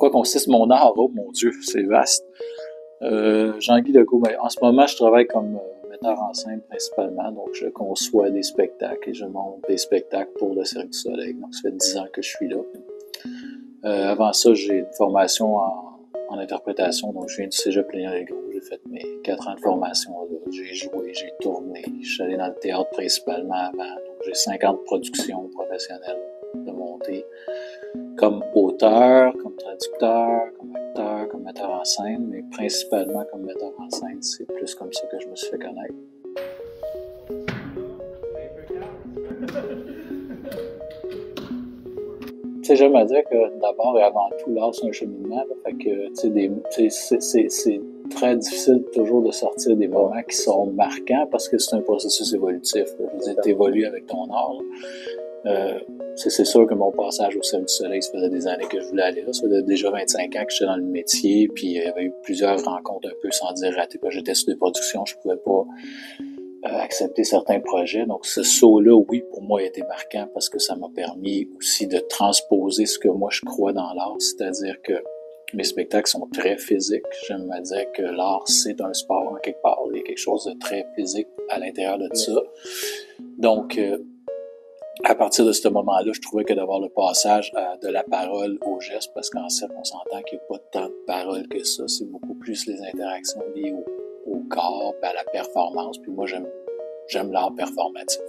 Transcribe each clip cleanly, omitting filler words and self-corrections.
quoi consiste mon art? Oh mon Dieu, c'est vaste. Jean-Guy Legault, ben, en ce moment, je travaille comme metteur en scène principalement, donc je conçois des spectacles et je monte des spectacles pour le Cirque du Soleil. Donc ça fait 10 ans que je suis là. Avant ça, j'ai une formation en interprétation, donc je viens du Cégep Léon-Legros. J'ai fait mes 4 ans de formation là. J'ai joué, j'ai tourné, je suis allé dans le théâtre principalement avant. Donc j'ai 50 productions professionnelles de monter comme auteur, comme traducteur, comme acteur, comme metteur en scène, mais principalement comme metteur en scène. C'est plus comme ça que je me suis fait connaître. Tu sais, j'aime à dire que d'abord et avant tout, l'art, c'est un cheminement. Là, fait que, tu sais, c'est très difficile toujours de sortir des moments qui sont marquants parce que c'est un processus évolutif. Là. Je veux dire, t'évolues avec ton art. C'est sûr que mon passage au Cirque du Soleil, ça faisait des années que je voulais aller là. Ça faisait déjà 25 ans que j'étais dans le métier, puis il y avait eu plusieurs rencontres un peu sans dire ratées. J'étais sur des productions, je pouvais pas accepter certains projets. Donc ce saut-là, oui, pour moi, a été marquant parce que ça m'a permis aussi de transposer ce que moi je crois dans l'art, c'est-à-dire que mes spectacles sont très physiques. J'aime à dire que l'art, c'est un sport en quelque part. Il y a quelque chose de très physique à l'intérieur de ça. Donc, à partir de ce moment-là, je trouvais que d'avoir le passage de la parole au geste, parce qu'en cercle, on s'entend qu'il n'y a pas tant de paroles que ça, c'est beaucoup plus les interactions liées au corps, à la performance. Puis moi, j'aime l'art performatif.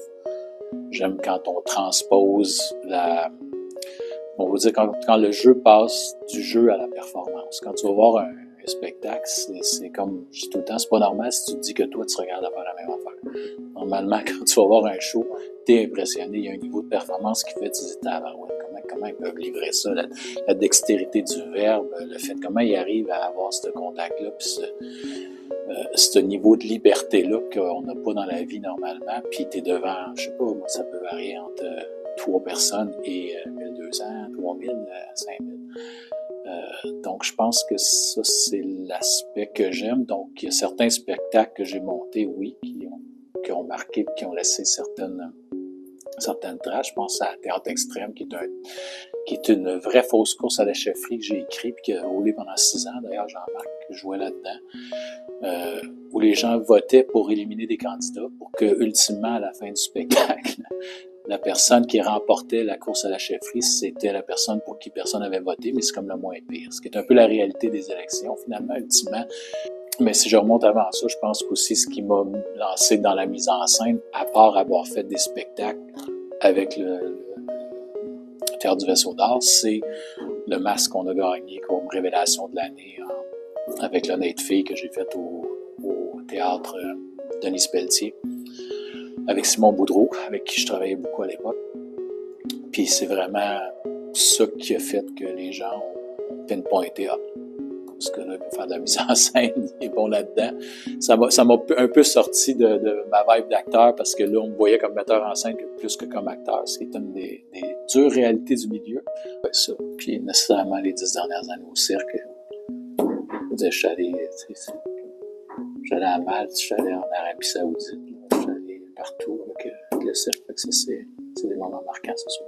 J'aime quand on transpose on va dire quand le jeu passe du jeu à la performance. Quand tu vas voir un spectacle, c'est comme, je dis tout le temps, c'est pas normal si tu te dis que toi, tu regardes à faire la même affaire. Normalement, quand tu vas voir un show, t'es impressionné, il y a un niveau de performance qui fait, tu dis, comment ils peuvent livrer ça, la dextérité du verbe, le fait comment ils arrivent à avoir ce contact-là, puis ce niveau de liberté-là qu'on n'a pas dans la vie normalement, puis t'es devant, je sais pas, moi, ça peut varier entre 3 personnes et 1200, 3000, 5000. Donc, je pense que ça, c'est l'aspect que j'aime. Donc, il y a certains spectacles que j'ai montés, oui, qui ont marqué, qui ont laissé certaines traces. Je pense à Théâtre Extrême, qui est une vraie fausse course à la chefferie que j'ai écrit puis qui a roulé pendant 6 ans. D'ailleurs, Jean-Marc jouait là-dedans. Où les gens votaient pour éliminer des candidats pour que, ultimement, à la fin du spectacle, la personne qui remportait la course à la chefferie, c'était la personne pour qui personne n'avait voté, mais c'est comme le moins pire. Ce qui est un peu la réalité des élections, finalement, ultimement. Mais si je remonte avant ça, je pense qu'aussi ce qui m'a lancé dans la mise en scène, à part avoir fait des spectacles avec le Théâtre du Vaisseau d'Or, c'est le masque qu'on a gagné comme révélation de l'année avec l'Honnête Fille que j'ai fait au Théâtre Denis Pelletier, avec Simon Boudreau, avec qui je travaillais beaucoup à l'époque. Puis c'est vraiment ça qui a fait que les gens ont pinpointé parce que là, il peut faire de la mise en scène, il est bon là-dedans. Ça m'a un peu sorti de ma vibe d'acteur parce que là, on me voyait comme metteur en scène plus que comme acteur, ce qui est une des dures réalités du milieu. Ouais, ça. Puis nécessairement les 10 dernières années au cirque, je suis allé à Malte, je suis allé en Arabie Saoudite, je suis allé partout avec le cirque. Ça, c'est des moments marquants, c'est sûr.